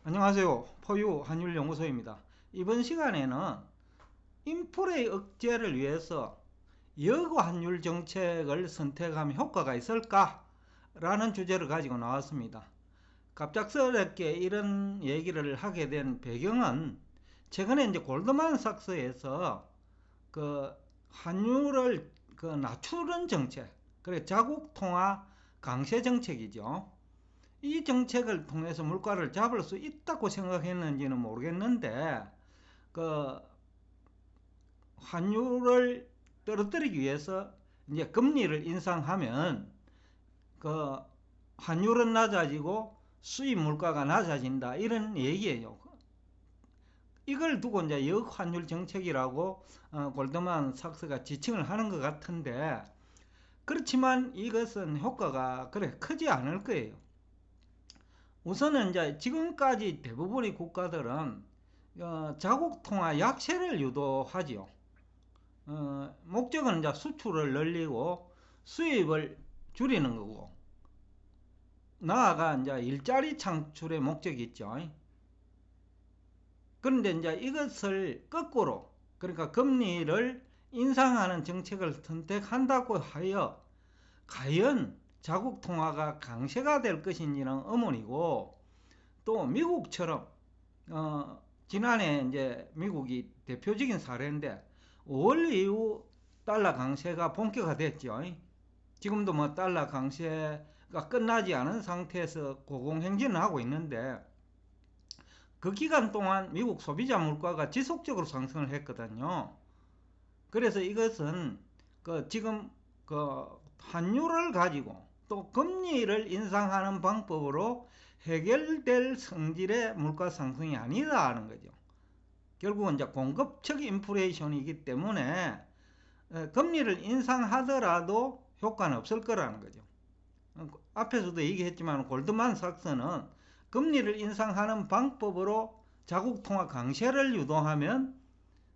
안녕하세요. 포유 환율연구소입니다. 이번 시간에는 인플레 억제를 위해서 여고 환율 정책을 선택하면 효과가 있을까? 라는 주제를 가지고 나왔습니다. 갑작스럽게 이런 얘기를 하게 된 배경은 최근에 이제 골드만삭스에서 그 환율을 낮추는 정책, 그래 자국 통화 강세 정책이죠. 이 정책을 통해서 물가를 잡을 수 있다고 생각했는지는 모르겠는데 그 환율을 떨어뜨리기 위해서 이제 금리를 인상하면 그 환율은 낮아지고 수입 물가가 낮아진다 이런 얘기예요. 이걸 두고 이제 역환율 정책이라고 골드만 삭스가 지칭을 하는 것 같은데, 그렇지만 이것은 효과가 그래 크지 않을 거예요. 우선은 이제 지금까지 대부분의 국가들은 자국 통화 약세를 유도하지요. 목적은 이제 수출을 늘리고 수입을 줄이는 거고, 나아가 이제 일자리 창출의 목적이 있죠. 그런데 이제 이것을 거꾸로, 그러니까 금리를 인상하는 정책을 선택한다고 하여 과연 자국 통화가 강세가 될 것인지는 의문이고, 또 미국처럼 지난해 이제 미국이 대표적인 사례인데 5월 이후 달러 강세가 본격화됐죠. 지금도 뭐 달러 강세가 끝나지 않은 상태에서 고공행진을 하고 있는데, 그 기간 동안 미국 소비자 물가가 지속적으로 상승을 했거든요. 그래서 이것은 지금 환율을 가지고 또 금리를 인상하는 방법으로 해결될 성질의 물가 상승이 아니다 하는 거죠. 결국은 이제 공급적 인플레이션이기 때문에 금리를 인상하더라도 효과는 없을 거라는 거죠. 앞에서도 얘기했지만 골드만삭스는 금리를 인상하는 방법으로 자국 통화 강세를 유도하면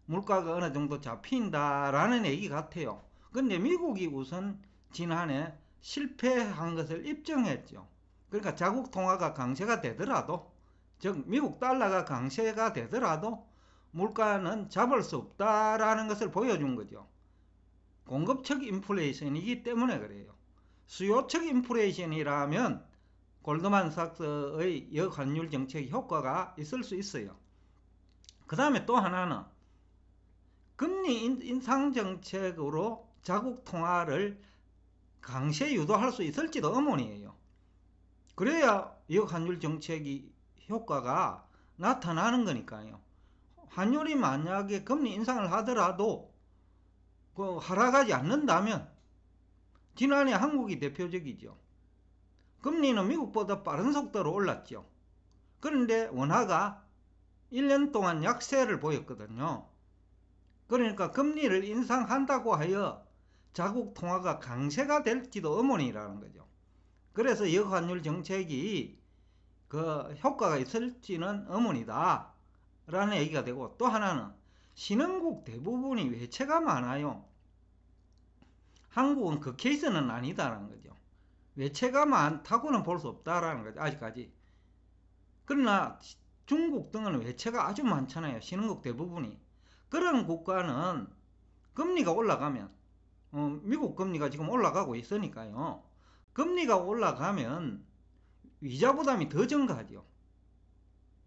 물가가 어느 정도 잡힌다라는 얘기 같아요. 그런데 미국이 우선 지난해 실패한 것을 입증했죠. 그러니까 자국 통화가 강세가 되더라도, 즉 미국 달러가 강세가 되더라도 물가는 잡을 수 없다라는 것을 보여준 거죠. 공급적 인플레이션이기 때문에 그래요. 수요적 인플레이션이라면 골드만삭스의 역환율 정책이 효과가 있을 수 있어요. 그 다음에 또 하나는 금리 인상 정책으로 자국 통화를 강세 유도할 수 있을지도 의문이에요. 그래야 역환율 정책이 효과가 나타나는 거니까요. 환율이 만약에 금리 인상을 하더라도 하락하지 않는다면, 지난해 한국이 대표적이죠. 금리는 미국보다 빠른 속도로 올랐죠. 그런데 원화가 1년 동안 약세를 보였거든요. 그러니까 금리를 인상한다고 하여 자국 통화가 강세가 될지도 의문이라는 거죠. 그래서 역환율 정책이 효과가 있을지는 의문이다 라는 얘기가 되고, 또 하나는 신흥국 대부분이 외채가 많아요. 한국은 그 케이스는 아니다라는 거죠. 외채가 많다고는 볼 수 없다라는 거죠, 아직까지. 그러나 중국 등은 외채가 아주 많잖아요, 신흥국 대부분이. 그런 국가는 금리가 올라가면, 미국 금리가 지금 올라가고 있으니까요. 금리가 올라가면 이자 부담이 더 증가하죠.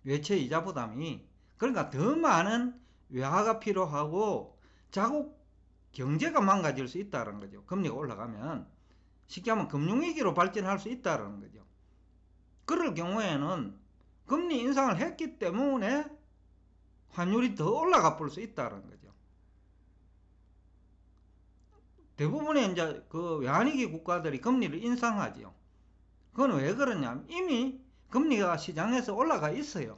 외채 이자 부담이. 그러니까 더 많은 외화가 필요하고 자국 경제가 망가질 수 있다는 거죠. 금리가 올라가면 쉽게 하면 금융위기로 발전할 수 있다는 거죠. 그럴 경우에는 금리 인상을 했기 때문에 환율이 더 올라가 볼 수 있다는 거죠. 대부분의 이제 외환위기 국가들이 금리를 인상하죠. 그건 왜 그러냐면 이미 금리가 시장에서 올라가 있어요.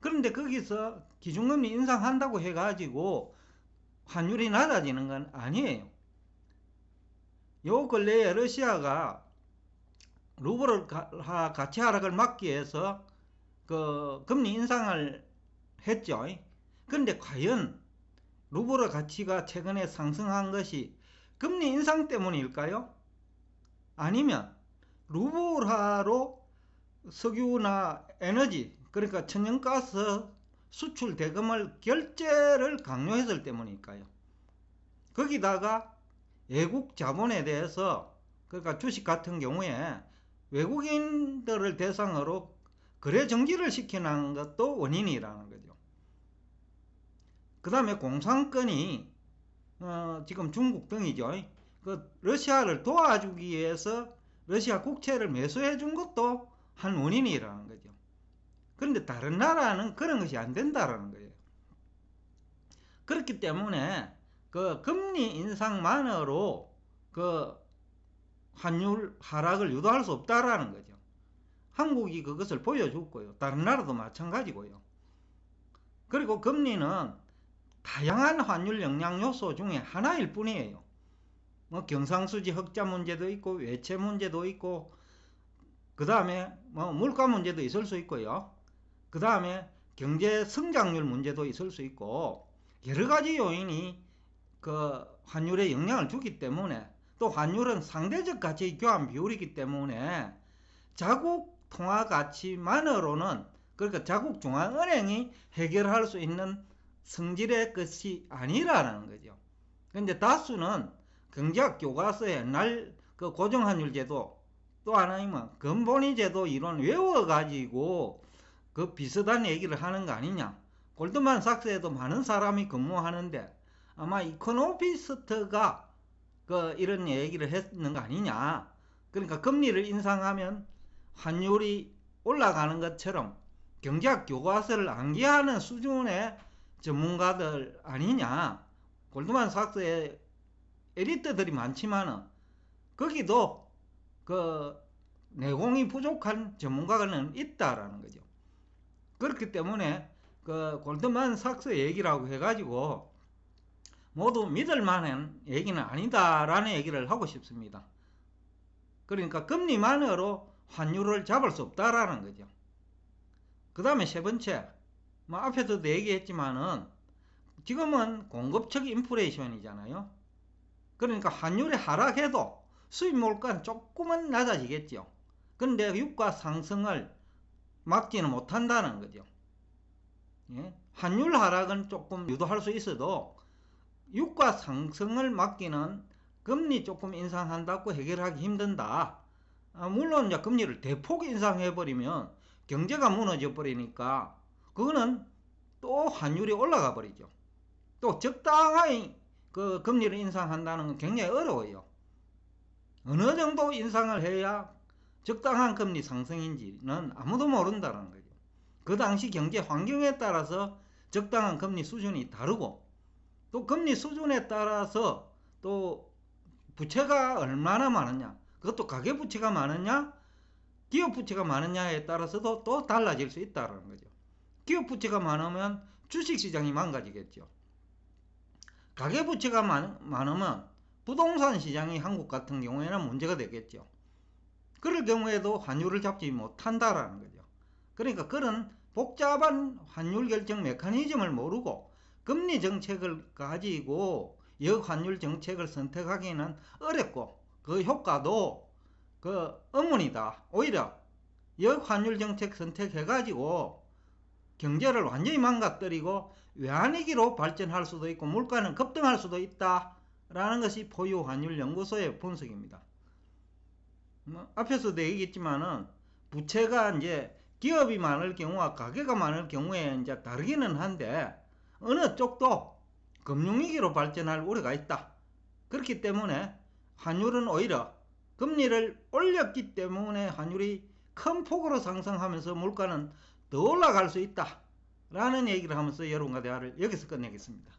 그런데 거기서 기준금리 인상한다고 해가지고 환율이 낮아지는 건 아니에요. 요 근래에 러시아가 루블 가치 하락을 막기 위해서 금리 인상을 했죠. 그런데 과연 루블의 가치가 최근에 상승한 것이 금리 인상 때문일까요? 아니면 루블화로 석유나 에너지, 그러니까 천연가스 수출 대금을 결제를 강요했을 때문일까요? 거기다가 외국 자본에 대해서, 그러니까 주식 같은 경우에 외국인들을 대상으로 거래 정지를 시켜놓은 것도 원인이라는 거죠. 그 다음에 공산권이 지금 중국 등이죠. 그 러시아를 도와주기 위해서 러시아 국채를 매수해 준 것도 한 원인이라는 거죠. 그런데 다른 나라는 그런 것이 안 된다라는 거예요. 그렇기 때문에 그 금리 인상만으로 그 환율 하락을 유도할 수 없다라는 거죠. 한국이 그것을 보여줬고요. 다른 나라도 마찬가지고요. 그리고 금리는 다양한 환율 영향 요소 중에 하나일 뿐이에요. 뭐 경상수지 흑자 문제도 있고 외채 문제도 있고 그 다음에 뭐 물가 문제도 있을 수 있고요. 그 다음에 경제 성장률 문제도 있을 수 있고 여러 가지 요인이 그 환율에 영향을 주기 때문에, 또 환율은 상대적 가치 교환 비율이기 때문에 자국 통화 가치만으로는, 그러니까 자국 중앙은행이 해결할 수 있는 성질의 것이 아니라는 거죠. 근데 다수는 경제학 교과서에 옛날 그 고정환율 제도, 또 하나는 근본위 제도 이론 외워가지고 그 비슷한 얘기를 하는 거 아니냐. 골드만삭스에도 많은 사람이 근무하는데 아마 이코노미스트가 그 이런 얘기를 했는 거 아니냐. 그러니까 금리를 인상하면 환율이 올라가는 것처럼 경제학 교과서를 암기하는 수준의 전문가들 아니냐. 골드만삭스에 엘리트들이 많지만은 거기도 그 내공이 부족한 전문가는 있다라는 거죠. 그렇기 때문에 그 골드만삭스 얘기라고 해가지고 모두 믿을 만한 얘기는 아니다라는 얘기를 하고 싶습니다. 그러니까 금리만으로 환율을 잡을 수 없다라는 거죠. 그 다음에 세 번째, 뭐 앞에서도 얘기했지만은 지금은 공급적 인플레이션이잖아요. 그러니까 환율이 하락해도 수입 물가는 조금은 낮아지겠죠. 그런데 유가 상승을 막지는 못한다는 거죠. 예? 환율 하락은 조금 유도할 수 있어도 유가 상승을 막기는 금리 조금 인상한다고 해결하기 힘든다. 물론 이제 금리를 대폭 인상해버리면 경제가 무너져 버리니까 그거는 또 환율이 올라가 버리죠. 또 적당히 그 금리를 인상한다는 건 굉장히 어려워요. 어느 정도 인상을 해야 적당한 금리 상승인지는 아무도 모른다는 거죠. 그 당시 경제 환경에 따라서 적당한 금리 수준이 다르고, 또 금리 수준에 따라서 또 부채가 얼마나 많으냐, 그것도 가계부채가 많으냐 기업부채가 많으냐에 따라서도 또 달라질 수 있다는 거죠. 기업부채가 많으면 주식시장이 망가지겠죠. 가계부채가 많으면 부동산 시장이 한국 같은 경우에는 문제가 되겠죠. 그럴 경우에도 환율을 잡지 못한다라는 거죠. 그러니까 그런 복잡한 환율 결정 메커니즘을 모르고 금리 정책을 가지고 역환율 정책을 선택하기는 어렵고 그 효과도 그 어머니다. 오히려 역환율 정책 선택해가지고 경제를 완전히 망가뜨리고 외환위기로 발전할 수도 있고 물가는 급등할 수도 있다라는 것이 포유환율연구소의 분석입니다. 앞에서도 얘기했지만은 부채가 이제 기업이 많을 경우와 가계가 많을 경우에 이제 다르기는 한데 어느 쪽도 금융위기로 발전할 우려가 있다. 그렇기 때문에 환율은 오히려 금리를 올렸기 때문에 환율이 큰 폭으로 상승하면서 물가는 더 올라갈 수 있다 라는 얘기를 하면서 여러분과 대화를 여기서 끝내겠습니다.